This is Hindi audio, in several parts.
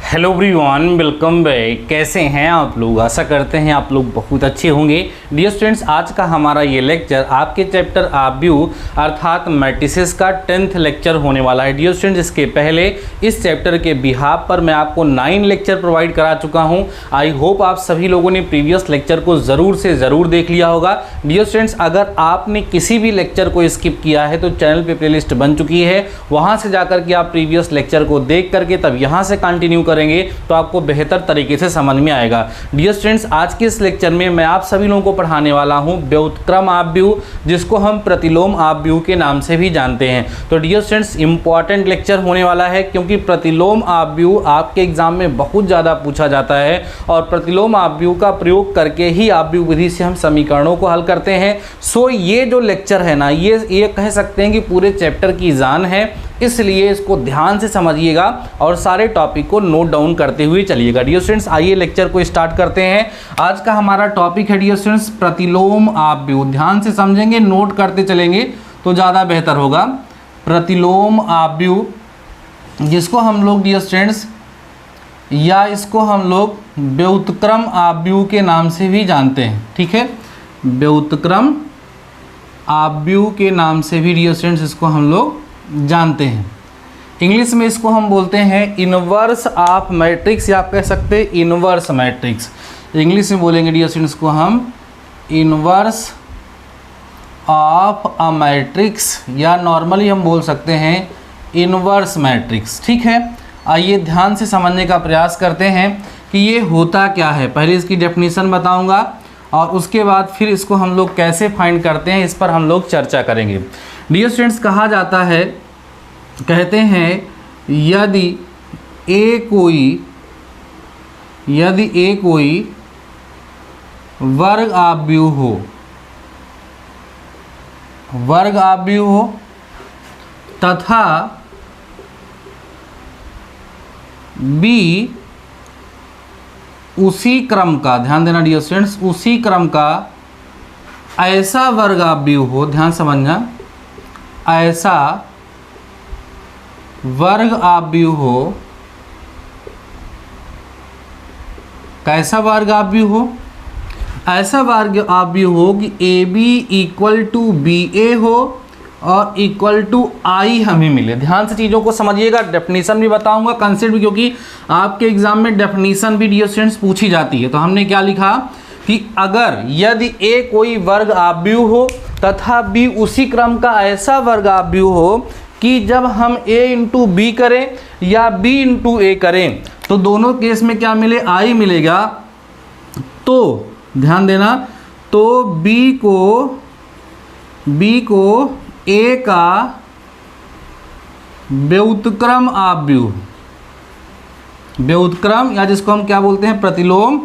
Hello everyone, welcome back. कैसे हैं आप लोग? आशा करते हैं आप लोग बहुत अच्छे होंगे। डियर स्टूडेंट्स, आज का हमारा ये लेक्चर आपके चैप्टर आब्यू अर्थात मैट्रिसेस का 10th लेक्चर होने वाला है। डियर स्टूडेंट्स, इसके पहले इस चैप्टर के बिहाफ पर मैं आपको 9 लेक्चर प्रोवाइड करा चुका हूं। आई होप आप सभी लोगों ने प्रीवियस लेक्चर को ज़रूर से ज़रूर देख लिया होगा। डियर स्टूडेंट्स, अगर आपने किसी भी लेक्चर को स्किप किया है तो चैनल पर प्लेलिस्ट बन चुकी है, वहाँ से जाकर के आप प्रीवियस लेक्चर को देख करके तब यहाँ से कंटिन्यू करेंगे तो आपको बेहतर तरीके से समझ में आएगा। डियर स्टूडेंट्स, आज के इस लेक्चर में मैं आप सभी लोगों को पढ़ाने वाला हूं व्युत्क्रम आव्यूह, जिसको हम प्रतिलोम आव्यूह के नाम से भी जानते हैं। तो डियर स्टूडेंट्स, इंपॉर्टेंट लेक्चर होने वाला है क्योंकि प्रतिलोम आव्यूह आपके एग्जाम में बहुत ज़्यादा पूछा जाता है और प्रतिलोम आव्यूह का प्रयोग करके ही आव्यूह विधि से हम समीकरणों को हल करते हैं। सो ये जो लेक्चर है ना, ये कह सकते हैं कि पूरे चैप्टर की जान है, इसलिए इसको ध्यान से समझिएगा और सारे टॉपिक को नोट डाउन करते हुए चलिएगा। डियर स्टूडेंट्स, आइए लेक्चर को स्टार्ट करते हैं। आज का हमारा टॉपिक है डियर स्टूडेंट्स प्रतिलोम आव्यूह। ध्यान से समझेंगे, नोट करते चलेंगे तो ज़्यादा बेहतर होगा। प्रतिलोम आव्यूह, जिसको हम लोग डियर स्टूडेंट्स या इसको हम लोग व्युत्क्रम आव्यूह के नाम से भी जानते हैं। ठीक है, व्युत्क्रम आव्यूह के नाम से भी डियर स्टूडेंट्स इसको हम लोग जानते हैं। इंग्लिश में इसको हम बोलते हैं इनवर्स ऑफ मैट्रिक्स, या आप कह सकते हैं इनवर्स मैट्रिक्स। इंग्लिश में बोलेंगे डियर स्टूडेंट्स को हम इनवर्स ऑफ अ मैट्रिक्स, या नॉर्मली हम बोल सकते हैं इनवर्स मैट्रिक्स। ठीक है, आइए ध्यान से समझने का प्रयास करते हैं कि ये होता क्या है। पहले इसकी डेफिनेशन बताऊंगा और उसके बाद फिर इसको हम लोग कैसे फाइंड करते हैं इस पर हम लोग चर्चा करेंगे। डियर स्टूडेंट्स, कहा जाता है, कहते हैं यदि ए कोई वर्ग आव्यूह हो तथा बी उसी क्रम का, ध्यान देना डियर स्टूडेंट्स, उसी क्रम का ऐसा वर्ग आव्यूह हो, ध्यान समझना, ऐसा वर्ग आव्यूह हो, कैसा वर्ग आव्यूह हो? ऐसा वर्ग आव्यूह हो कि A B equal to B A हो और इक्वल टू आई हमें मिले। ध्यान से चीज़ों को समझिएगा, डेफिनेशन भी बताऊंगा, कंसेप्ट भी, क्योंकि आपके एग्जाम में डेफिनेशन भी डियर स्टूडेंट्स पूछी जाती है। तो हमने क्या लिखा कि अगर यदि ए कोई वर्ग आव्यूह हो तथा बी उसी क्रम का ऐसा वर्ग आव्यूह हो कि जब हम a इंटू बी करें या b इंटू ए करें तो दोनों केस में क्या मिले, आई मिलेगा। तो ध्यान देना, तो b को a का व्युत्क्रम आव्यूह, व्युत्क्रम या जिसको हम क्या बोलते हैं प्रतिलोम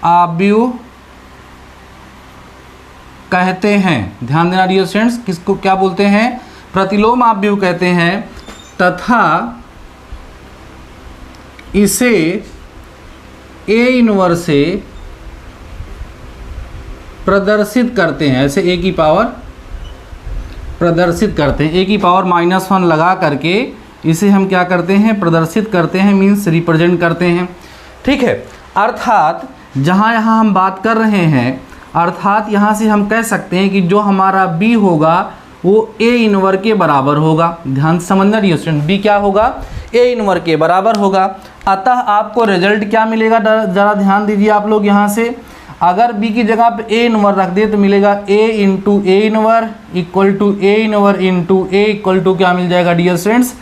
आव्यूह कहते हैं। ध्यान देना डियर स्टूडेंट्स, किसको क्या बोलते हैं? प्रतिलोम आव्यूह कहते हैं, तथा इसे ए इनवर्स से प्रदर्शित करते हैं। ऐसे ए की पावर प्रदर्शित करते हैं, ए की पावर -1 लगा करके इसे हम क्या करते हैं, प्रदर्शित करते हैं, मीन्स रिप्रेजेंट करते हैं। ठीक है, अर्थात यहाँ हम बात कर रहे हैं, अर्थात यहाँ से हम कह सकते हैं कि जो हमारा b होगा वो a इनवर के बराबर होगा। ध्यान से समझना डियर स्टूडेंट, b क्या होगा, a इनवर के बराबर होगा। अतः आपको रिजल्ट क्या मिलेगा, ज़रा ध्यान दीजिए आप लोग। यहाँ से अगर b की जगह पे a इनवर रख दे तो मिलेगा a into A inverse equal to a inverse into a equal to क्या मिल जाएगा डियर स्टूडेंट्स,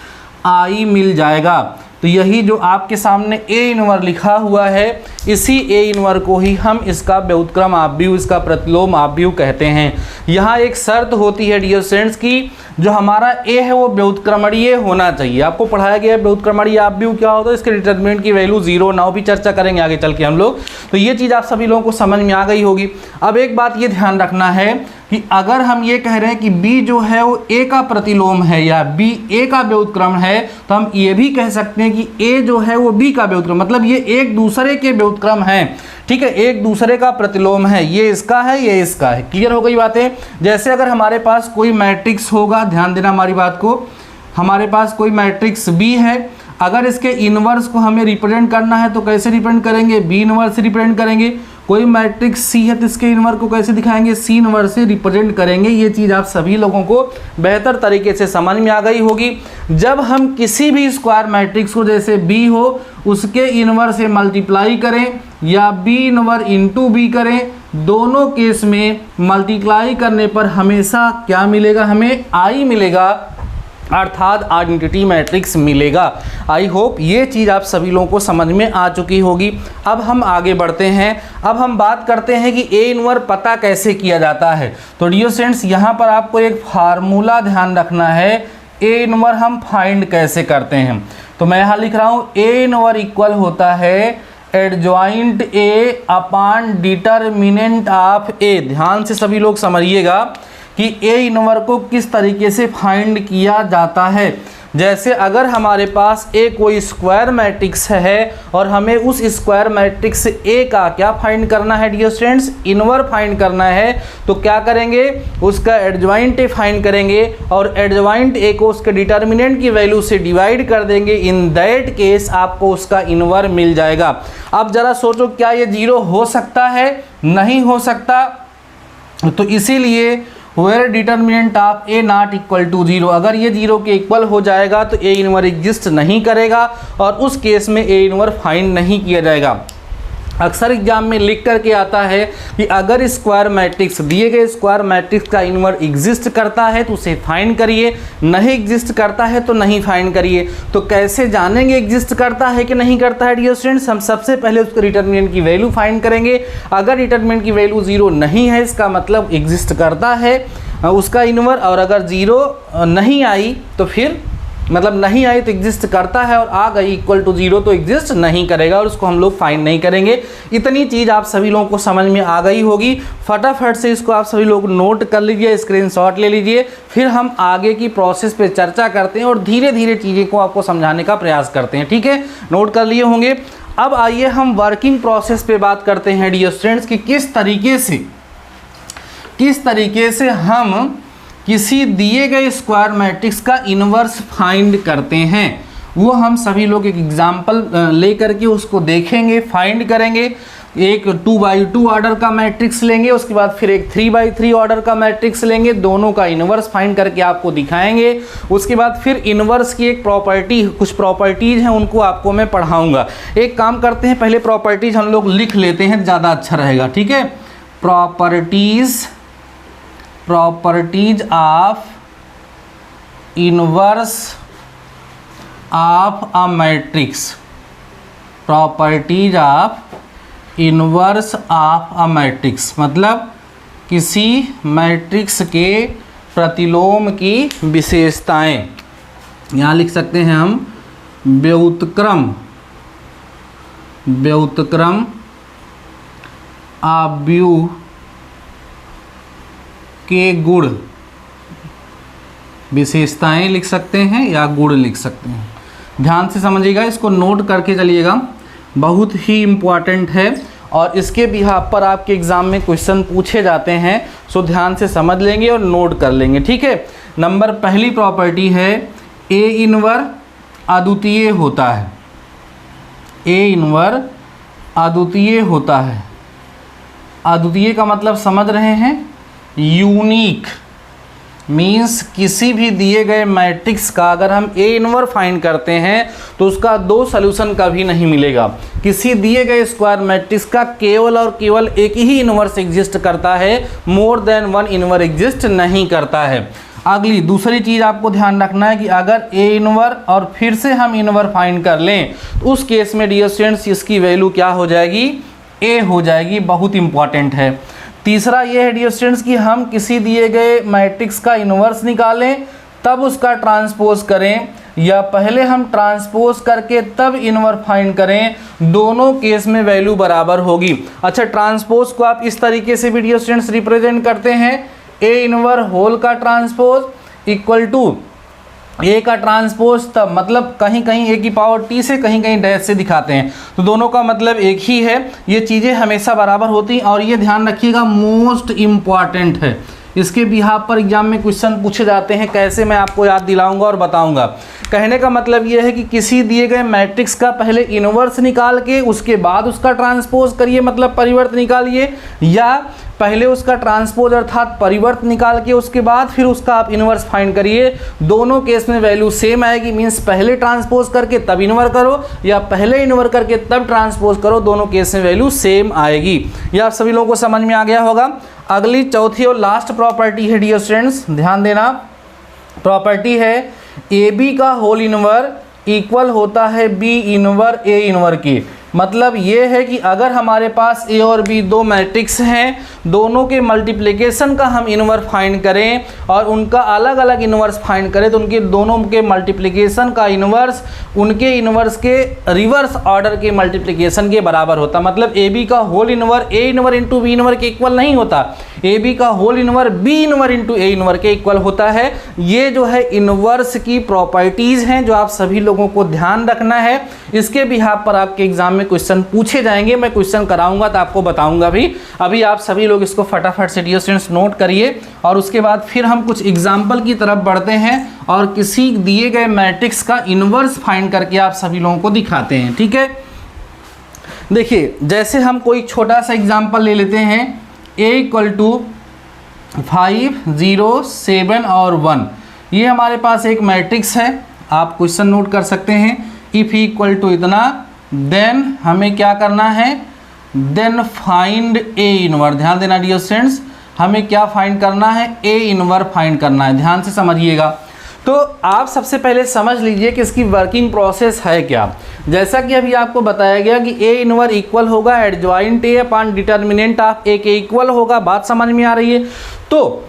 i मिल जाएगा। तो यही जो आपके सामने a इनवर लिखा हुआ है, इसी a इनवर को ही हम इसका व्युत्क्रम आव्यूह, इसका प्रतिलोम आव्यूह कहते हैं। यहाँ एक शर्त होती है डियर स्टूडेंट्स की जो हमारा a है वो व्युत्क्रमणीय होना चाहिए। आपको पढ़ाया गया है व्युत्क्रमणीय आव्यूह क्या होता है, इसके डिटरमिनेंट की वैल्यू 0 ना हो, भी चर्चा करेंगे आगे चल के हम लोग। तो ये चीज़ आप सभी लोगों को समझ में आ गई होगी। अब एक बात ये ध्यान रखना है कि अगर हम ये कह रहे हैं कि b जो है वो a का प्रतिलोम है या b a का व्युत्क्रम है, तो हम ये भी कह सकते हैं कि a जो है वो b का व्युत्क्रम, मतलब ये एक दूसरे के व्युत्क्रम हैं। ठीक है, एक दूसरे का प्रतिलोम है, ये इसका है ये इसका है। क्लियर हो गई बातें। जैसे अगर हमारे पास कोई मैट्रिक्स होगा, ध्यान देना हमारी बात को, हमारे पास कोई मैट्रिक्स B है, अगर इसके इन्वर्स को हमें रिप्रेजेंट करना है तो कैसे रिप्रेजेंट करेंगे, बी इन्वर्स से रिप्रेजेंट करेंगे। कोई मैट्रिक्स सी है तो इसके इन्वर्स को कैसे दिखाएंगे, सी इन्वर्स से रिप्रेजेंट करेंगे। ये चीज़ आप सभी लोगों को बेहतर तरीके से समझ में आ गई होगी। जब हम किसी भी स्क्वायर मैट्रिक्स को, जैसे बी हो, उसके इन्वर्स से मल्टीप्लाई करें या बी इन्वर्स इंटू बी करें, दोनों केस में मल्टीप्लाई करने पर हमेशा क्या मिलेगा, हमें आई मिलेगा, अर्थात आइडेंटिटी मैट्रिक्स मिलेगा। आई होप ये चीज़ आप सभी लोगों को समझ में आ चुकी होगी। अब हम आगे बढ़ते हैं। अब हम बात करते हैं कि ए इन्वर्स पता कैसे किया जाता है। तो डियर स्टूडेंट्स, यहाँ पर आपको एक फार्मूला ध्यान रखना है। ए इन्वर्स हम फाइंड कैसे करते हैं, तो मैं यहाँ लिख रहा हूँ ए इन्वर्स इक्वल होता है adjoint A upon determinant of A. ध्यान से सभी लोग समझिएगा कि ए इन्वर्स को किस तरीके से फाइंड किया जाता है। जैसे अगर हमारे पास ए कोई स्क्वायर मैट्रिक्स है और हमें उस स्क्वायर मैट्रिक्स ए का क्या फाइंड करना है डियर स्टूडेंट्स, इन्वर्स फाइंड करना है, तो क्या करेंगे, उसका एडजॉइंट ए फाइंड करेंगे और एडजॉइंट ए को उसके डिटर्मिनेंट की वैल्यू से डिवाइड कर देंगे। इन दैट केस आपको उसका इन्वर्स मिल जाएगा। अब जरा सोचो, क्या ये जीरो हो सकता है, नहीं हो सकता। तो इसीलिए where determinant of A not equal to zero, अगर ये जीरो के इक्वल हो जाएगा तो ए इन्वर्स एग्जिस्ट नहीं करेगा और उस केस में ए इन्वर्स फाइंड नहीं किया जाएगा। अक्सर एग्जाम में लिख करके आता है कि अगर स्क्वायर मैट्रिक्स, दिए गए स्क्वायर मैट्रिक्स का इन्वर्स एग्जिस्ट करता है तो उसे फाइंड करिए, नहीं एग्जिस्ट करता है तो नहीं फाइंड करिए। तो कैसे जानेंगे एग्जिस्ट करता है कि नहीं करता है डियर स्टूडेंट्स, हम सबसे पहले उसके डिटर्मिनेंट की वैल्यू फाइंड करेंगे। अगर डिटर्मिनेंट की वैल्यू जीरो नहीं है, इसका मतलब एग्जिस्ट करता है उसका इन्वर्स, और अगर जीरो नहीं आई तो फिर मतलब नहीं आई तो एग्जिस्ट करता है, और आ गई इक्वल टू जीरो तो एग्जिस्ट नहीं करेगा और उसको हम लोग फाइंड नहीं करेंगे। इतनी चीज़ आप सभी लोगों को समझ में आ गई होगी। फटाफट से इसको आप सभी लोग नोट कर लीजिए, स्क्रीनशॉट ले लीजिए, फिर हम आगे की प्रोसेस पे चर्चा करते हैं और धीरे धीरे चीज़ें को आपको समझाने का प्रयास करते हैं। ठीक है, नोट कर लिए होंगे। अब आइए हम वर्किंग प्रोसेस पे बात करते हैं डियर स्टूडेंट्स कि किस तरीके से हम किसी दिए गए स्क्वायर मैट्रिक्स का इन्वर्स फाइंड करते हैं। वो हम सभी लोग एक एग्जाम्पल ले करके उसको देखेंगे, फाइंड करेंगे। एक 2x2 ऑर्डर का मैट्रिक्स लेंगे, उसके बाद फिर एक 3x3 ऑर्डर का मैट्रिक्स लेंगे, दोनों का इन्वर्स फाइंड करके आपको दिखाएंगे। उसके बाद फिर इन्वर्स की एक प्रॉपर्टी, कुछ प्रॉपर्टीज़ हैं, उनको आपको मैं पढ़ाऊँगा। एक काम करते हैं, पहले प्रॉपर्टीज़ हम लोग लिख लेते हैं, ज़्यादा अच्छा रहेगा। ठीक है, properties of inverse of a matrix, properties of inverse of a matrix मतलब किसी मैट्रिक्स के प्रतिलोम की विशेषताएं। यहाँ लिख सकते हैं हम व्युत्क्रम आव्यूह के गुण, विशेषताएं लिख सकते हैं या गुण लिख सकते हैं। ध्यान से समझिएगा, इसको नोट करके चलिएगा, बहुत ही इम्पॉर्टेंट है और इसके बिहाफ पर आपके एग्ज़ाम में क्वेश्चन पूछे जाते हैं। सो ध्यान से समझ लेंगे और नोट कर लेंगे। ठीक है, नंबर पहली प्रॉपर्टी है ए इन्वर्स अद्वितीय होता है। ए इन्वर्स अद्वितीय होता है। अद्वितीय का मतलब समझ रहे हैं, यूनिक मीन्स किसी भी दिए गए मैट्रिक्स का अगर हम ए इन्वर्स फाइंड करते हैं तो उसका दो सॉल्यूशन कभी नहीं मिलेगा। किसी दिए गए स्क्वायर मैट्रिक्स का केवल और केवल एक ही इन्वर्स एग्जिस्ट करता है, more than one inverse exist नहीं करता है। अगली दूसरी चीज़ आपको ध्यान रखना है कि अगर ए इन्वर्स और फिर से हम इन्वर्स फाइंड कर लें तो उस केस में डियर स्टूडेंट्स इसकी वैल्यू क्या हो जाएगी, ए हो जाएगी। बहुत इंपॉर्टेंट है। तीसरा ये है डियर स्टूडेंट्स कि हम किसी दिए गए मैट्रिक्स का इन्वर्स निकालें तब उसका ट्रांसपोज करें या पहले हम ट्रांसपोज करके तब इन्वर्स फाइंड करें, दोनों केस में वैल्यू बराबर होगी। अच्छा, ट्रांसपोज को आप इस तरीके से भी डियर स्टूडेंट्स रिप्रेजेंट करते हैं, ए इन्वर्स होल का ट्रांसपोज इक्वल टू ए का ट्रांसपोज, तब मतलब कहीं कहीं ए की पावर टी से कहीं कहीं डैश से दिखाते हैं, तो दोनों का मतलब एक ही है। ये चीज़ें हमेशा बराबर होती हैं और ये ध्यान रखिएगा मोस्ट इम्पॉर्टेंट है, इसके बिहाफ पर एग्जाम में क्वेश्चन पूछे जाते हैं, कैसे मैं आपको याद दिलाऊंगा और बताऊंगा। कहने का मतलब ये है कि किसी दिए गए मैट्रिक्स का पहले इन्वर्स निकाल के उसके बाद उसका ट्रांसपोज करिए, मतलब परिवर्त निकालिए, या पहले उसका ट्रांसपोज अर्थात परिवर्त निकाल के उसके बाद फिर उसका आप इन्वर्स फाइंड करिए। दोनों केस में वैल्यू सेम आएगी, मीन्स पहले ट्रांसपोज करके तब इन्वर करो या पहले इन्वर करके तब ट्रांसपोज करो, दोनों केस में वैल्यू सेम आएगी। यह आप सभी लोगों को समझ में आ गया होगा। अगली चौथी और लास्ट प्रॉपर्टी है डियर स्टूडेंट्स, ध्यान देना। प्रॉपर्टी है ए बी का होल इनवर इक्वल होता है बी इनवर ए इनवर के। मतलब ये है कि अगर हमारे पास ए और बी दो मैट्रिक्स हैं, दोनों के मल्टीप्लिकेशन का हम इन्वर्स फाइंड करें और उनका अलग अलग इन्वर्स फाइंड करें तो उनके दोनों के मल्टीप्लिकेशन का इन्वर्स उनके इन्वर्स के रिवर्स ऑर्डर के मल्टीप्लिकेशन के बराबर होता। मतलब ए बी का होल इन्वर ए इन्वर इंटू बी इन्वर के इक्वल नहीं होता, ए बी का होल इन्वर बी इन्वर इंटू ए इन्वर के इक्वल होता है। ये जो है इन्वर्स की प्रॉपर्टीज़ हैं जो आप सभी लोगों को ध्यान रखना है। इसके बिहाफ पर आपके एग्जाम में क्वेश्चन पूछे जाएंगे, मैं क्वेश्चन कराऊंगा तो आपको बताऊंगा भी। अभी आप सभी लोग इसको फटाफट से डियर स्टूडेंट्स नोट करिए और उसके बाद फिर हम कुछ एग्जाम्पल की तरफ बढ़ते हैं और किसी दिए गए मैट्रिक्स का इन्वर्स फाइंड करके आप सभी लोगों को दिखाते हैं। ठीक है, देखिए जैसे हम कोई छोटा सा एग्जाम्पल ले लेते हैं, a इक्वल टू 5 0 7 और 1, ये हमारे पास एक मैट्रिक्स है। आप क्वेश्चन नोट कर सकते हैं, इफ इक्वल टू इतना देन हमें क्या करना है, देन फाइंड ए इनवर। ध्यान देना डियर स्टूडेंट्स, हमें क्या फाइंड करना है, ए इनवर फाइंड करना है। ध्यान से समझिएगा। तो आप सबसे पहले समझ लीजिए कि इसकी वर्किंग प्रोसेस है क्या। जैसा कि अभी आपको बताया गया कि ए इनवर इक्वल होगा adjoint A upon determinant of A के इक्वल होगा। बात समझ में आ रही है। तो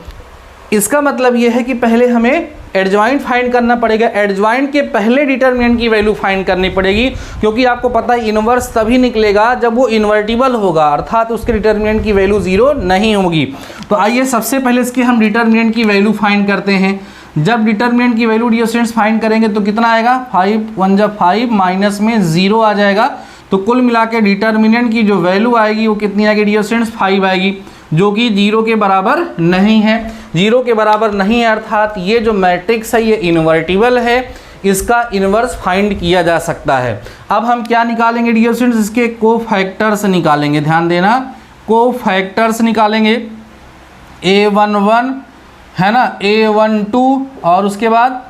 इसका मतलब ये है कि पहले हमें एडजॉइंट फाइंड करना पड़ेगा, एडजॉइंट के पहले डिटर्मिनेंट की वैल्यू फाइंड करनी पड़ेगी, क्योंकि आपको पता है इन्वर्स तभी निकलेगा जब वो इन्वर्टिबल होगा, अर्थात उसके डिटर्मिनेंट की वैल्यू 0 नहीं होगी। तो आइए सबसे पहले इसके हम डिटर्मिनेंट की वैल्यू फाइंड करते हैं। जब डिटर्मिनेंट की वैल्यू डियर स्टूडेंट्स फाइंड करेंगे तो कितना आएगा, 5 1 जा 5 माइनस में 0 आ जाएगा। तो कुल मिला के डिटर्मिनेंट की जो वैल्यू आएगी वो कितनी आएगी डियर स्टूडेंट्स, 5 आएगी, जो कि 0 के बराबर नहीं है। 0 के बराबर नहीं है अर्थात ये जो मैट्रिक्स है ये इन्वर्टिबल है, इसका इन्वर्स फाइंड किया जा सकता है। अब हम क्या निकालेंगे डियर स्टूडेंट्स, इसके कोफैक्टर्स निकालेंगे। ध्यान देना, कोफैक्टर्स निकालेंगे। a11 है ना, a12 और उसके बाद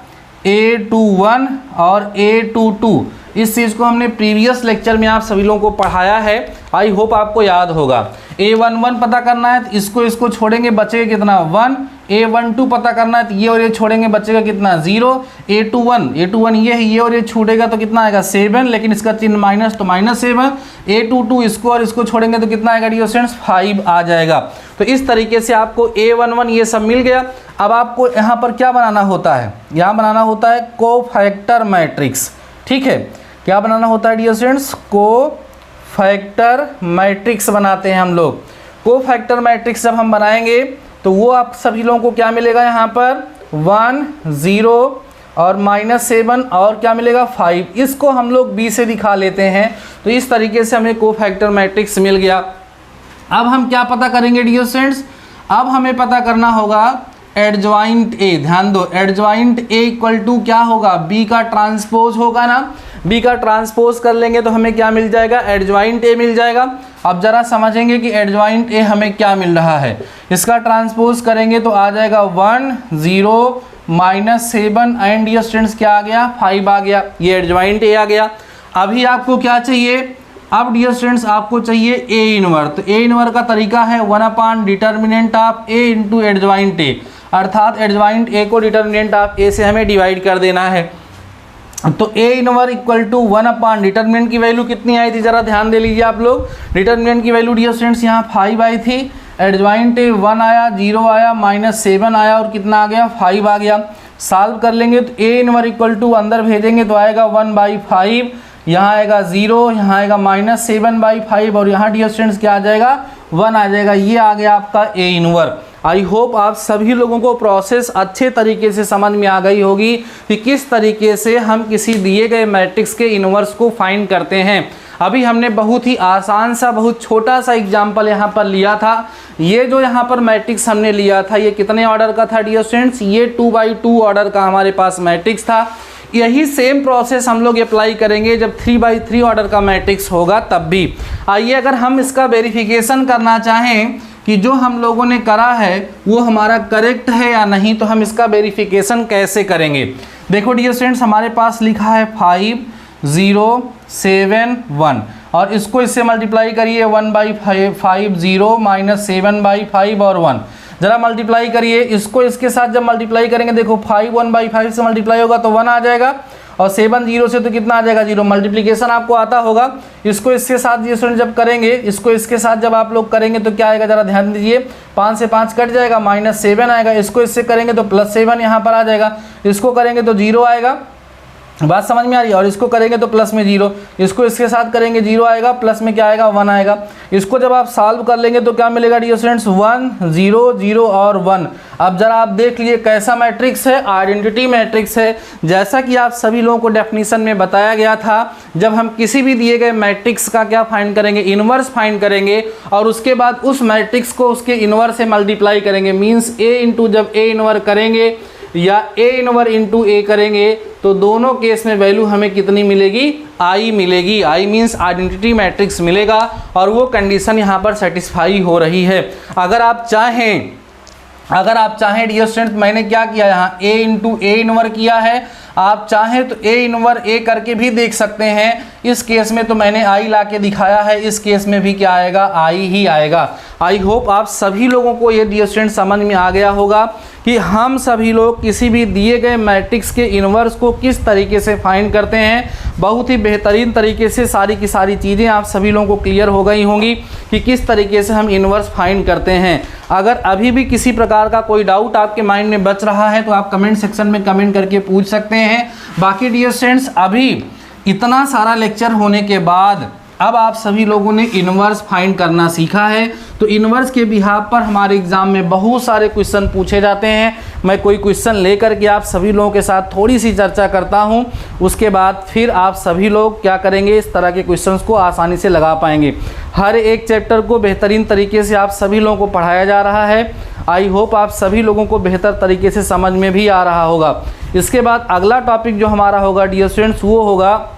a21 और a22। इस चीज़ को हमने प्रीवियस लेक्चर में आप सभी लोगों को पढ़ाया है, आई होप आपको याद होगा। a11 पता करना है तो इसको छोड़ेंगे बचेगा कितना 1, a12 पता करना है तो ये और ये छोड़ेंगे बचेगा कितना 0, a21 ये है, ये और ये छूटेगा तो कितना आएगा 7, लेकिन इसका चिन्ह माइनस तो -7, a22 इसको और इसको छोड़ेंगे तो कितना आएगा डियर स्टूडेंट्स 5 आ जाएगा। तो इस तरीके से आपको a11 ये सब मिल गया। अब आपको यहाँ पर क्या बनाना होता है, यहाँ बनाना होता है कोफैक्टर मैट्रिक्स। ठीक है, क्या बनाना होता है डियर स्टूडेंट्स, कोफैक्टर मैट्रिक्स बनाते हैं हम लोग। कोफैक्टर मैट्रिक्स जब हम बनाएंगे तो वो आप सभी लोगों को क्या मिलेगा, यहाँ पर 1 0 और -7 और क्या मिलेगा 5। इसको हम लोग b से दिखा लेते हैं। तो इस तरीके से हमें कोफैक्टर मैट्रिक्स मिल गया। अब हम क्या पता करेंगे डियर स्टूडेंट्स, अब हमें पता करना होगा एडजॉइंट ए। ध्यान दो, एडजॉइंट ए इक्वल टू क्या होगा, बी का ट्रांसपोज होगा ना। बी का ट्रांसपोज कर लेंगे तो हमें क्या मिल जाएगा, एडजॉइंट ए मिल जाएगा। अब जरा समझेंगे कि एडजॉइंट ए हमें क्या मिल रहा है। इसका ट्रांसपोज करेंगे तो आ जाएगा 1 0 -7 एंड डियर स्टूडेंट्स क्या आ गया 5 आ गया। ये एडजॉइंट ए आ गया। अभी आपको क्या चाहिए, अब डियर स्टूडेंट्स आपको चाहिए ए इनवर। तो ए इनवर का तरीका है 1 determinant of A into adjoint A, अर्थात एडजॉइंट ए को डिटर्मिनेंट ऑफ ए से हमें डिवाइड कर देना है। तो ए इनवर इक्वल टू 1 डिटर्मिनेंट की वैल्यू कितनी आई थी, जरा ध्यान दे लीजिए आप लोग। डिटर्मिनेंट की वैल्यू डियर स्टूडेंट्स यहाँ 5 आई थी, एडजॉइंट ए 1 आया, 0 आया, -7 आया और कितना आ गया 5 आ गया। सॉल्व कर लेंगे तो ए इनवर इक्वल टू अंदर भेजेंगे तो आएगा 1/5, यहाँ आएगा 0, यहाँ आएगा -7/5 और यहाँ डियर स्टूडेंट्स क्या आ जाएगा 1 आ जाएगा। ये आ गया आपका ए इनवर। आई होप आप सभी लोगों को प्रोसेस अच्छे तरीके से समझ में आ गई होगी कि किस तरीके से हम किसी दिए गए मैट्रिक्स के इन्वर्स को फाइंड करते हैं। अभी हमने बहुत ही आसान सा, बहुत छोटा सा एग्जाम्पल यहाँ पर लिया था। ये जो यहाँ पर मैट्रिक्स हमने लिया था ये कितने ऑर्डर का था डियर स्टूडेंट्स? ये 2x2 ऑर्डर का हमारे पास मैट्रिक्स था। यही सेम प्रोसेस हम लोग अप्लाई करेंगे जब 3x3 ऑर्डर का मैट्रिक्स होगा तब भी। आइए अगर हम इसका वेरिफिकेशन करना चाहें कि जो हम लोगों ने करा है वो हमारा करेक्ट है या नहीं, तो हम इसका वेरिफिकेशन कैसे करेंगे? देखो डियर स्टूडेंट्स, हमारे पास लिखा है 5 0 7 1 और इसको इससे मल्टीप्लाई करिए 1/5 0 माइनस 7/5 और 1। जरा मल्टीप्लाई करिए इसको इसके साथ। जब मल्टीप्लाई करेंगे देखो 5 1/5 से मल्टीप्लाई होगा तो 1 आ जाएगा और 7 0 से तो कितना आ जाएगा? 0। मल्टीप्लिकेशन आपको आता होगा। इसको इसके साथ ये स्टूडेंट जब करेंगे, इसको इसके साथ जब आप लोग करेंगे तो क्या आएगा? जरा ध्यान दीजिए, 5 से 5 कट जाएगा, -7 आएगा। इसको इससे करेंगे तो +7 यहाँ पर आ जाएगा। इसको करेंगे तो 0 आएगा। बात समझ में आ रही है? और इसको करेंगे तो प्लस में 0, इसको इसके साथ करेंगे 0 आएगा, प्लस में क्या आएगा? 1 आएगा। इसको जब आप सॉल्व कर लेंगे तो क्या मिलेगा डियर स्टूडेंट्स? 1 0 0 और 1। अब जरा आप देख लीजिए कैसा मैट्रिक्स है? आइडेंटिटी मैट्रिक्स है। जैसा कि आप सभी लोगों को डेफिनेशन में बताया गया था, जब हम किसी भी दिए गए मैट्रिक्स का क्या फाइंड करेंगे? इन्वर्स फाइंड करेंगे और उसके बाद उस मैट्रिक्स को उसके इन्वर्स से मल्टीप्लाई करेंगे। मीन्स ए इंटू जब ए इन्वर करेंगे या ए इन्वर इंटू ए करेंगे तो दोनों केस में वैल्यू हमें कितनी मिलेगी? आई मिलेगी। आई मीन्स आइडेंटिटी मैट्रिक्स मिलेगा और वो कंडीशन यहाँ पर सेटिस्फाई हो रही है। अगर आप चाहें डियर स्टूडेंट, मैंने क्या किया यहाँ? ए इंटू ए इन्वर किया है। आप चाहें तो ए इन्वर ए करके भी देख सकते हैं। इस केस में तो मैंने आई ला के दिखाया है, इस केस में भी क्या आएगा? आई ही आएगा। आई होप आप सभी लोगों को ये डियर स्टूडेंट समझ में आ गया होगा कि हम सभी लोग किसी भी दिए गए मैट्रिक्स के इन्वर्स को किस तरीके से फाइंड करते हैं। बहुत ही बेहतरीन तरीके से सारी की सारी चीज़ें आप सभी लोगों को क्लियर हो गई होंगी कि किस तरीके से हम इन्वर्स फाइंड करते हैं। अगर अभी भी किसी प्रकार का कोई डाउट आपके माइंड में बच रहा है तो आप कमेंट सेक्शन में कमेंट करके पूछ सकते हैं। बाकी डियर स्टूडेंट्स, अभी इतना सारा लेक्चर होने के बाद अब आप सभी लोगों ने इन्वर्स फाइंड करना सीखा है। तो इन्वर्स के बिहाफ पर हमारे एग्जाम में बहुत सारे क्वेश्चन पूछे जाते हैं। मैं कोई क्वेश्चन लेकर के आप सभी लोगों के साथ थोड़ी सी चर्चा करता हूं, उसके बाद फिर आप सभी लोग क्या करेंगे? इस तरह के क्वेश्चंस को आसानी से लगा पाएंगे। हर एक चैप्टर को बेहतरीन तरीके से आप सभी लोगों को पढ़ाया जा रहा है। आई होप आप सभी लोगों को बेहतर तरीके से समझ में भी आ रहा होगा। इसके बाद अगला टॉपिक जो हमारा होगा डियर स्टूडेंट्स, वो होगा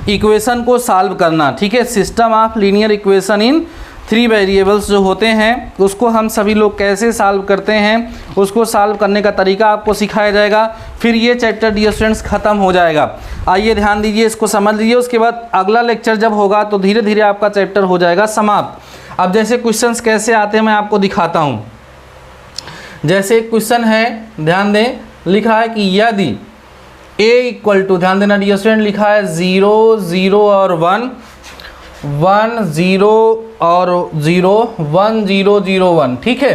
इक्वेशन को सॉल्व करना। ठीक है, system of linear equation in 3 variables जो होते हैं उसको हम सभी लोग कैसे सॉल्व करते हैं, उसको सॉल्व करने का तरीका आपको सिखाया जाएगा। फिर ये चैप्टर डियर स्टूडेंट्स ख़त्म हो जाएगा। आइए ध्यान दीजिए, इसको समझ लीजिए। उसके बाद अगला लेक्चर जब होगा तो धीरे धीरे आपका चैप्टर हो जाएगा समाप्त। अब जैसे क्वेश्चंस कैसे आते हैं मैं आपको दिखाता हूँ। जैसे क्वेश्चन है, ध्यान दें, लिखा है कि यदि a इक्वल टू, ध्यान देना डियर स्टूडेंट, लिखा है 0 0 और 1 1 0 और 0 1 0 0 1। ठीक है,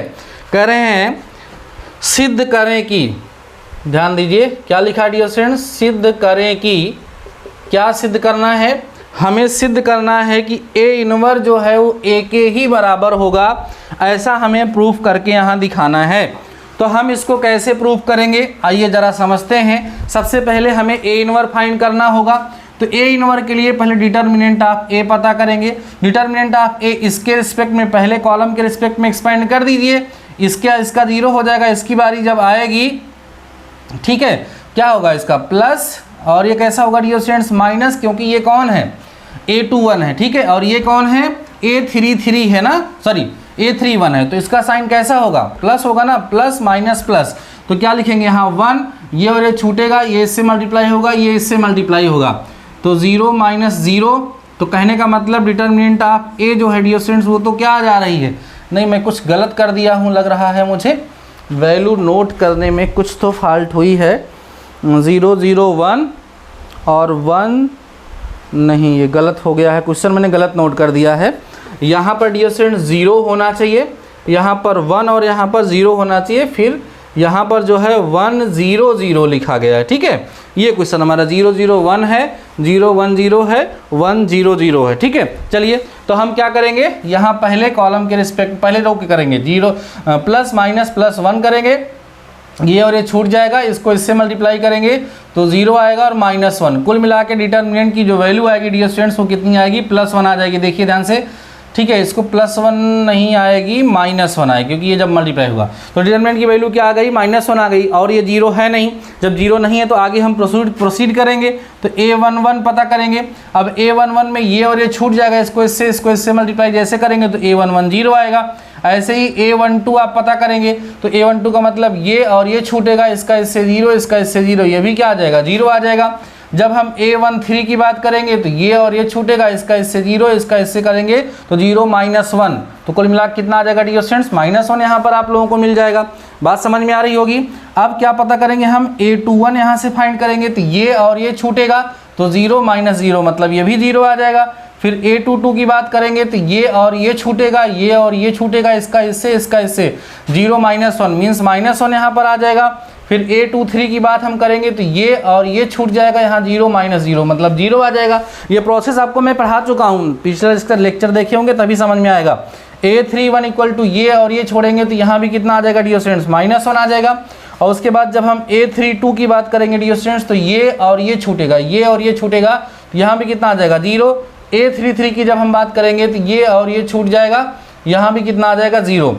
कह रहे हैं सिद्ध करें कि, ध्यान दीजिए क्या लिखा है डियर स्टूडेंट? सिद्ध करें कि, क्या सिद्ध करना है? हमें सिद्ध करना है कि a इन्वर जो है वो a के ही बराबर होगा, ऐसा हमें प्रूफ करके यहाँ दिखाना है। तो हम इसको कैसे प्रूफ करेंगे आइए ज़रा समझते हैं। सबसे पहले हमें ए इन्वर फाइंड करना होगा। तो ए इन्वर के लिए पहले डिटर्मिनेंट ऑफ ए पता करेंगे। डिटर्मिनेंट ऑफ ए इसके रिस्पेक्ट में पहले कॉलम के रिस्पेक्ट में एक्सपेंड कर दीजिए। इसका 0 हो जाएगा, इसकी बारी जब आएगी, ठीक है, क्या होगा? इसका प्लस, और ये कैसा होगा डियर स्टूडेंट्स? माइनस, क्योंकि ये कौन है? A21 है। ठीक है, और ये कौन है? A33 है ना, सॉरी A31 है। तो इसका साइन कैसा होगा? प्लस होगा ना, प्लस माइनस प्लस। तो क्या लिखेंगे यहाँ? 1, ये और ये छूटेगा, ये इससे मल्टीप्लाई होगा, ये इससे मल्टीप्लाई होगा, तो 0 माइनस 0। तो कहने का मतलब डिटर्मिनेंट ऑफ ए जो है डियर स्टूडेंट्स वो तो क्या आ जा रही है? नहीं, मैं कुछ गलत कर दिया हूँ लग रहा है मुझे, वैल्यू नोट करने में कुछ तो फॉल्ट हुई है। 0 0 1 और 1 नहीं, ये गलत हो गया है, क्वेश्चन मैंने गलत नोट कर दिया है। यहाँ पर डियर स्टूडेंट 0 होना चाहिए, यहाँ पर 1 और यहाँ पर 0 होना चाहिए, फिर यहाँ पर जो है 1 0 0 लिखा गया है। ठीक है, ये क्वेश्चन हमारा 0 0 1 है, 0 1 0 है, 1 0 0 है। ठीक है, चलिए तो हम क्या करेंगे, यहाँ पहले कॉलम के रिस्पेक्ट पहले रो के करेंगे, 0 प्लस माइनस प्लस 1 करेंगे, ये और ये छूट जाएगा, इसको इससे मल्टीप्लाई करेंगे तो 0 आएगा और -1, कुल मिला के डिटर्मिनेंट की जो वैल्यू आएगी डियर स्टूडेंट्स वो कितनी आएगी, +1 आ जाएगी। देखिए ध्यान से, ठीक है, इसको +1 नहीं आएगी, -1 आएगी, क्योंकि ये जब मल्टीप्लाई होगा तो डिटरमिनेंट की वैल्यू क्या आ गई, -1 आ गई, और ये 0 है नहीं। जब 0 नहीं है तो आगे हम प्रोसीड करेंगे, तो A11 पता करेंगे। अब A11 में ये और ये छूट जाएगा, इसको इससे मल्टीप्लाई जैसे करेंगे तो A11 0 आएगा। ऐसे ही A12 आप पता करेंगे, तो A12 का मतलब ये और ये छूटेगा, इसका इससे 0, इसका इससे 0, ये भी क्या आ जाएगा, 0 आ जाएगा। जब हम A13 की बात करेंगे तो ये और ये छूटेगा, इसका इससे 0, इसका इससे करेंगे तो 0 -1, तो कुल मिला कितना आ जाएगा डियर स्टूडेंट्स, -1 यहाँ पर आप लोगों को मिल जाएगा। बात समझ में आ रही होगी। अब क्या पता करेंगे हम, A21 यहाँ से फाइंड करेंगे, तो ये और ये छूटेगा, तो 0 -0 मतलब ये भी 0 आ जाएगा। फिर A22 की बात करेंगे तो ये और ये छूटेगा, ये और ये छूटेगा, इसका इससे 0 -1 मीन्स -1 यहाँ पर आ जाएगा। फिर A23 की बात हम करेंगे तो ये और ये छूट जाएगा, यहाँ 0 -0 मतलब 0 आ जाएगा। ये प्रोसेस आपको मैं पढ़ा चुका हूँ, पिछले इसका लेक्चर देखे होंगे तभी समझ में आएगा। A31 इक्वल टू ये और ये छोड़ेंगे तो यहाँ भी कितना आ जाएगा डियर स्टूडेंट्स, -1 आ जाएगा। और उसके बाद जब हम A32 की बात करेंगे डियर स्टूडेंट्स तो ये और ये छूटेगा, ये और ये छूटेगा, यहाँ भी कितना आ जाएगा 0। A33 की जब हम बात करेंगे तो ये और ये छूट जाएगा, यहाँ भी कितना आ जाएगा 0।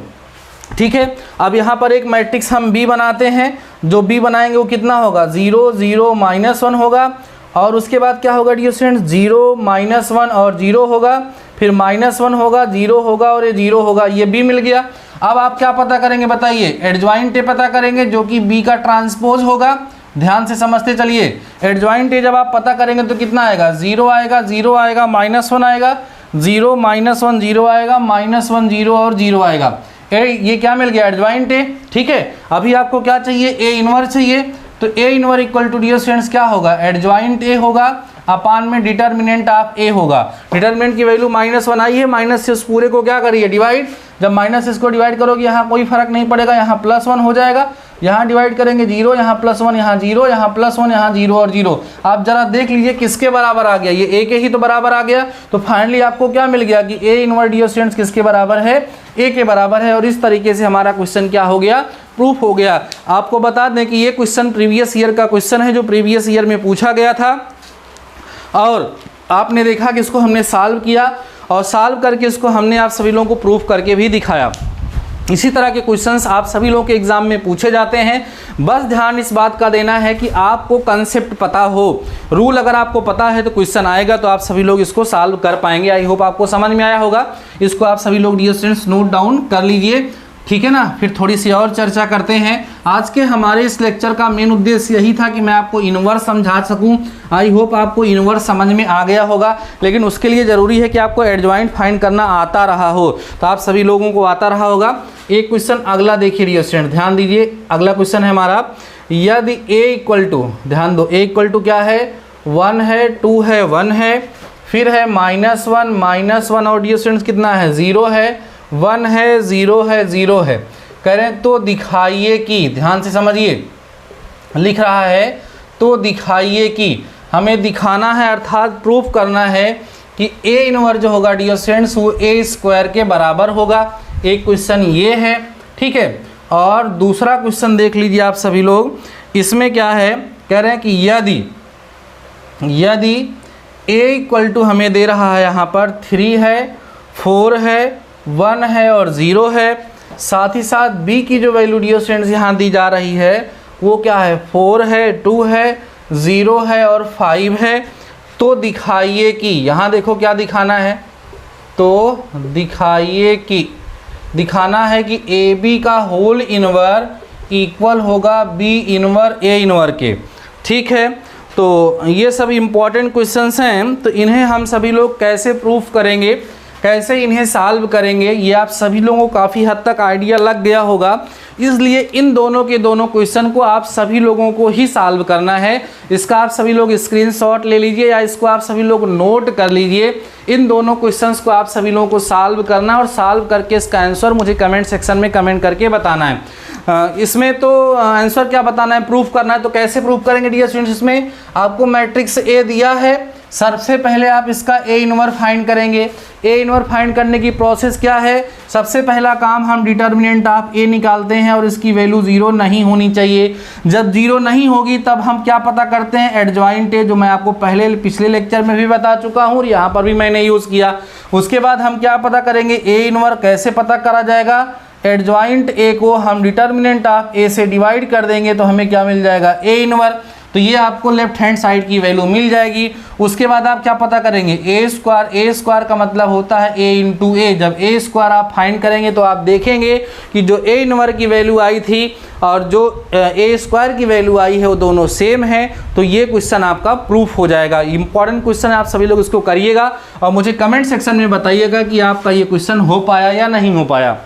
ठीक है, अब यहाँ पर एक मैट्रिक्स हम B बनाते हैं, जो B बनाएंगे वो कितना होगा, 0 0 -1 होगा, और उसके बाद क्या होगा डियर स्टूडेंट्स, 0 -1 और 0 होगा, फिर -1 होगा, 0 होगा और ये 0 होगा, ये B मिल गया। अब आप क्या पता करेंगे बताइए, एडजॉइंट ए पता करेंगे जो कि B का ट्रांसपोज होगा। ध्यान से समझते चलिए, एडजॉइंट ए जब आप पता करेंगे तो कितना आएगा, 0 आएगा, 0 आएगा, -1 आएगा, 0 -1 0 आएगा, -1 0 और 0 आएगा। ये क्या मिल गया, एडजॉइंट ए। ठीक है, अभी आपको क्या चाहिए, A इनवर्स चाहिए, तो A inverse equal to dear students क्या होगा, एडजॉइंट ए होगा अपान में डिटर्मिनेंट ऑफ A होगा। डिटर्मिनेंट की वैल्यू -1 आई है, माइनस से उस पूरे को क्या करिए, डिवाइड। जब माइनस इसको डिवाइड करोगे यहाँ कोई फर्क नहीं पड़ेगा, यहाँ +1 हो जाएगा, यहाँ डिवाइड करेंगे 0, यहाँ +1, यहाँ 0, यहाँ +1, यहाँ 0 और 0। आप जरा देख लीजिए किसके बराबर आ गया, ये A के ही तो बराबर आ गया। तो फाइनली आपको क्या मिल गया कि A इनवर्स डियर स्टूडेंट्स किसके बराबर है, A के बराबर है। और इस तरीके से हमारा क्वेश्चन क्या हो गया, प्रूफ हो गया। आपको बता दें कि ये क्वेश्चन प्रीवियस ईयर का क्वेश्चन है, जो प्रीवियस ईयर में पूछा गया था, और आपने देखा कि इसको हमने सॉल्व किया, और सॉल्व करके इसको हमने आप सभी लोगों को प्रूफ करके भी दिखाया। इसी तरह के क्वेश्चंस आप सभी लोगों के एग्जाम में पूछे जाते हैं। बस ध्यान इस बात का देना है कि आपको कंसेप्ट पता हो, रूल अगर आपको पता है तो क्वेश्चन आएगा तो आप सभी लोग इसको सॉल्व कर पाएंगे। आई होप आपको समझ में आया होगा। इसको आप सभी लोग डियर स्टूडेंट्स नोट डाउन कर लीजिए, ठीक है ना। फिर थोड़ी सी और चर्चा करते हैं। आज के हमारे इस लेक्चर का मेन उद्देश्य यही था कि मैं आपको इनवर्स समझा सकूं। आई होप आपको इनवर्स समझ में आ गया होगा, लेकिन उसके लिए ज़रूरी है कि आपको एडजॉइंट फाइंड करना आता रहा हो। तो आप सभी लोगों को आता रहा होगा। एक क्वेश्चन अगला देखिए डियर स्टूडेंट, ध्यान दीजिए। अगला क्वेश्चन है हमारा, यदि A इक्वल टू, ध्यान दो, A इक्वल टू क्या है, 1 है, 2 है, 1 है, फिर है -1 और डियर स्टूडेंट्स कितना है, 0 है, 1 है, 0 है, 0 है। करें तो दिखाइए कि, ध्यान से समझिए, लिख रहा है तो दिखाइए कि, हमें दिखाना है अर्थात प्रूफ करना है कि A इनवर्स जो होगा डियर स्टूडेंट्स वो A² के बराबर होगा। एक क्वेश्चन ये है, ठीक है। और दूसरा क्वेश्चन देख लीजिए आप सभी लोग, इसमें क्या है, कह रहे हैं कि यदि A इक्वल टू हमें दे रहा है यहाँ पर 3 है, 4 है, 1 है और 0 है, साथ ही साथ B की जो वैल्यू डियर स्टूडेंट्स यहाँ दी जा रही है वो क्या है, 4 है, 2 है, 0 है और 5 है। तो दिखाइए कि, यहाँ देखो क्या दिखाना है, तो दिखाइए कि, दिखाना है कि AB का होल इनवर्स इक्वल होगा B इनवर्स A इनवर्स के, ठीक है। तो ये सब इम्पॉर्टेंट क्वेश्चंस हैं, तो इन्हें हम सभी लोग कैसे प्रूफ करेंगे, कैसे इन्हें सॉल्व करेंगे ये आप सभी लोगों को काफ़ी हद तक आइडिया लग गया होगा। इसलिए इन दोनों के दोनों क्वेश्चन को आप सभी लोगों को ही सॉल्व करना है। इसका आप सभी लोग स्क्रीनशॉट ले लीजिए या इसको आप सभी लोग नोट कर लीजिए। इन दोनों क्वेश्चंस को आप सभी लोगों को सॉल्व करना है और सॉल्व करके इसका आंसर मुझे कमेंट सेक्शन में कमेंट करके बताना है। इसमें तो आंसर क्या बताना है, प्रूफ करना है। तो कैसे प्रूफ करेंगे डियर स्टूडेंट्स, इसमें आपको मैट्रिक्स ए दिया है। सबसे पहले आप इसका ए इनवर्स फाइंड करेंगे। ए इनवर्स फाइंड करने की प्रोसेस क्या है, सबसे पहला काम हम डिटर्मिनेंट ऑफ ए निकालते हैं और इसकी वैल्यू 0 नहीं होनी चाहिए। जब 0 नहीं होगी तब हम क्या पता करते हैं, एडजॉइंट ए, जो मैं आपको पहले पिछले लेक्चर में भी बता चुका हूँ और यहाँ पर भी मैंने यूज़ किया। उसके बाद हम क्या पता करेंगे, ए इनवर्स कैसे पता करा जाएगा, एडजॉइंट ए को हम डिटर्मिनेंट ऑफ ए से डिवाइड कर देंगे तो हमें क्या मिल जाएगा, ए इनवर्स। तो ये आपको लेफ्ट हैंड साइड की वैल्यू मिल जाएगी। उसके बाद आप क्या पता करेंगे, ए स्क्वायर का मतलब होता है ए इंटू ए। जब ए स्क्वायर आप फाइंड करेंगे तो आप देखेंगे कि जो ए इनवर्स की वैल्यू आई थी और जो ए स्क्वायर की वैल्यू आई है वो दोनों सेम है। तो ये क्वेश्चन आपका प्रूफ हो जाएगा। इंपॉर्टेंट क्वेश्चन है, आप सभी लोग इसको करिएगा और मुझे कमेंट सेक्शन में बताइएगा कि आपका ये क्वेश्चन हो पाया या नहीं हो पाया।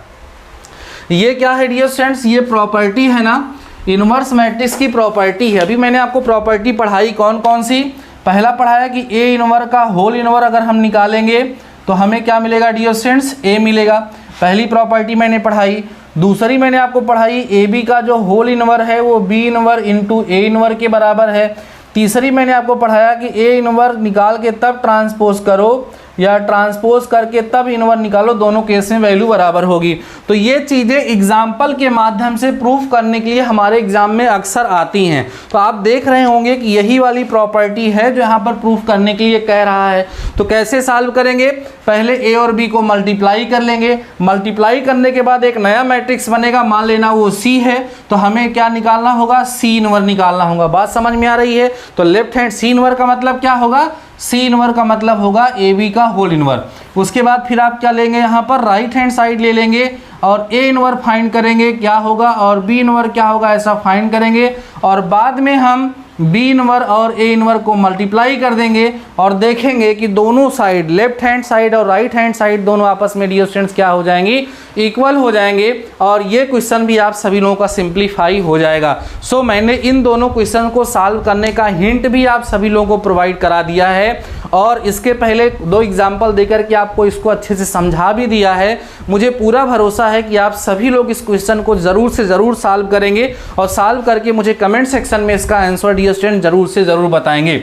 ये क्या है डियर स्टूडेंट्स, ये प्रॉपर्टी है ना, इनवर्स मैट्रिक्स की प्रॉपर्टी है। अभी मैंने आपको प्रॉपर्टी पढ़ाई कौन कौन सी, पहला पढ़ाया कि ए इनवर्स का होल इनवर्स अगर हम निकालेंगे तो हमें क्या मिलेगा डियर स्टूडेंट्स, ए मिलेगा। पहली प्रॉपर्टी मैंने पढ़ाई। दूसरी मैंने आपको पढ़ाई ए बी का जो होल इनवर्स है वो B inverse into A inverse के बराबर है। तीसरी मैंने आपको पढ़ाया कि ए इनवर्स निकाल के तब ट्रांसपोज करो या ट्रांसपोज करके तब इनवर्स निकालो, दोनों केस में वैल्यू बराबर होगी। तो ये चीज़ें एग्जाम्पल के माध्यम से प्रूफ करने के लिए हमारे एग्जाम में अक्सर आती हैं। तो आप देख रहे होंगे कि यही वाली प्रॉपर्टी है जो यहाँ पर प्रूफ करने के लिए कह रहा है। तो कैसे सॉल्व करेंगे, पहले ए और बी को मल्टीप्लाई कर लेंगे। मल्टीप्लाई करने के बाद एक नया मैट्रिक्स बनेगा, मान लेना वो सी है, तो हमें क्या निकालना होगा, सी इनवर्स निकालना होगा। बात समझ में आ रही है। तो लेफ्ट हैंड सी इनवर्स का मतलब क्या होगा, सी इनवर्स का मतलब होगा ए बी का होल इनवर्स। उसके बाद फिर आप क्या लेंगे, यहाँ पर राइट हैंड साइड ले लेंगे और ए इनवर्स फाइंड करेंगे क्या होगा और बी इनवर्स क्या होगा, ऐसा फाइंड करेंगे। और बाद में हम बी इनवर्स और ए इनवर्स को मल्टीप्लाई कर देंगे और देखेंगे कि दोनों साइड, लेफ्ट हैंड साइड और राइट हैंड साइड, दोनों आपस में डियर स्टूडेंट्स क्या हो जाएंगी, इक्वल हो जाएंगे। और ये क्वेश्चन भी आप सभी लोगों का सिंप्लीफाई हो जाएगा। सो मैंने इन दोनों क्वेश्चन को सॉल्व करने का हिंट भी आप सभी लोगों को प्रोवाइड करा दिया है और इसके पहले 2 एग्जाम्पल देकर के आपको इसको अच्छे से समझा भी दिया है। मुझे पूरा भरोसा है कि आप सभी लोग इस क्वेश्चन को ज़रूर से ज़रूर सॉल्व करेंगे और सॉल्व करके मुझे कमेंट सेक्शन में इसका आंसर डियर स्टूडेंट ज़रूर से ज़रूर बताएंगे।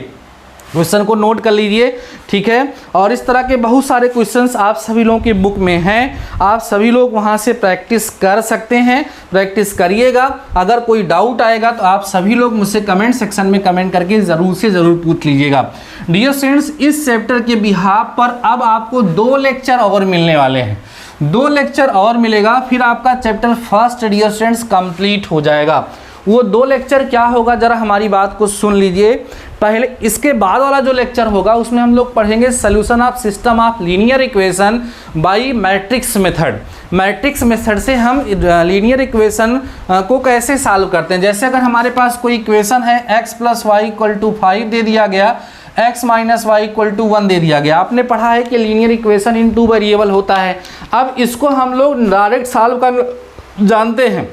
क्वेश्चन को नोट कर लीजिए, ठीक है। और इस तरह के बहुत सारे क्वेश्चंस आप सभी लोगों की बुक में हैं, आप सभी लोग वहां से प्रैक्टिस कर सकते हैं, प्रैक्टिस करिएगा। अगर कोई डाउट आएगा तो आप सभी लोग मुझसे कमेंट सेक्शन में कमेंट करके ज़रूर से ज़रूर पूछ लीजिएगा। डियर स्टूडेंट्स, इस चैप्टर के बिहाफ पर अब आपको 2 लेक्चर और मिलने वाले हैं, 2 लेक्चर और मिलेगा, फिर आपका chapter first dear students complete हो जाएगा। वो 2 लेक्चर क्या होगा, जरा हमारी बात को सुन लीजिए। पहले इसके बाद वाला जो लेक्चर होगा उसमें हम लोग पढ़ेंगे solution of system of linear equation by matrix method. Matrix method से हम लीनियर इक्वेशन को कैसे सॉल्व करते हैं। जैसे अगर हमारे पास कोई इक्वेशन है x + y = 5 दे दिया गया, x - y = 1 दे दिया गया। आपने पढ़ा है कि लीनियर इक्वेशन इन 2 वेरिएबल होता है। अब इसको हम लोग डायरेक्ट सॉल्व कर जानते हैं,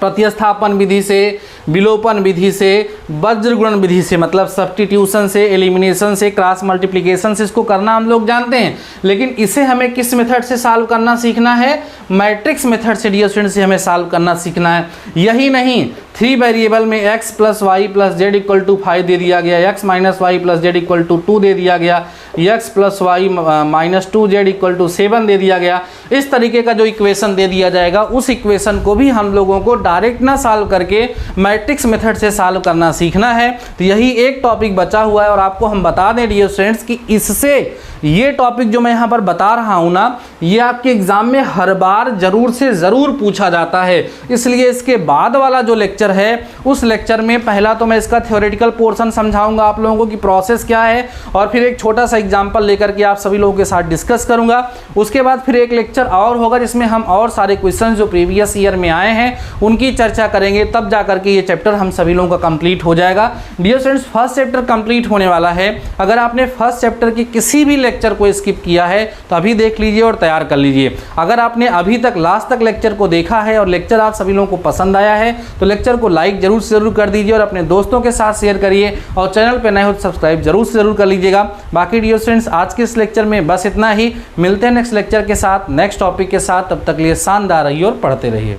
प्रतिस्थापन विधि से, विलोपन विधि से, वज्रगुणन विधि से, मतलब सब्स्टिट्यूशन से, एलिमिनेशन से, क्रॉस मल्टीप्लिकेशन से इसको करना हम लोग जानते हैं। लेकिन इसे हमें किस मेथड से सॉल्व करना सीखना है, मैट्रिक्स मेथड से डियर स्टूडेंट से हमें सॉल्व करना सीखना है। यही नहीं, 3 वेरिएबल में x + y + z = 5 दे दिया गया, x - y + z = 2 दे दिया गया, x + y - 2z = 7 दे दिया गया। इस तरीके का जो इक्वेशन दे दिया जाएगा उस इक्वेशन को भी हम लोगों को डायरेक्ट ना सॉल्व करके मैट्रिक्स मेथड से सॉल्व करना सीखना है। तो यही एक टॉपिक बचा हुआ है और आपको हम बता दें डियर स्टूडेंट्स कि इससे ये टॉपिक जो मैं यहाँ पर बता रहा हूँ ना, ये आपके एग्जाम में हर बार ज़रूर से ज़रूर पूछा जाता है। इसलिए इसके बाद वाला जो लेक्चर है उस लेक्चर में पहला तो मैं इसका थ्योरेटिकल पोर्शन समझाऊंगा आप लोगों को कि प्रोसेस क्या है, और फिर एक छोटा सा एग्जाम्पल लेकर के आप सभी लोगों के साथ डिस्कस करूंगा। उसके बाद फिर एक लेक्चर और होगा जिसमें हम और सारे क्वेश्चन जो प्रीवियस ईयर में आए हैं उनकी चर्चा करेंगे, तब जाकर के ये चैप्टर हम सभी लोगों का कंप्लीट हो जाएगा। Dear students, first chapter complete होने वाला है। अगर आपने फर्स्ट चैप्टर के किसी भी लेक्चर को स्किप किया है तो अभी देख लीजिए और तैयार कर लीजिए। अगर आपने अभी तक लास्ट तक लेक्चर को देखा है और लेक्चर आप सभी लोगों को पसंद आया है तो लेक्चर को लाइक जरूर से जरूर कर दीजिए और अपने दोस्तों के साथ शेयर करिए और चैनल पर नए हो तो सब्सक्राइब जरूर से जरूर कर लीजिएगा। बाकी डियर स्टूडेंट्स, आज के इस लेक्चर में बस इतना ही। मिलते हैं नेक्स्ट लेक्चर के साथ, नेक्स्ट टॉपिक के साथ। तब तक लिए शानदार रहिए और पढ़ते रहिए।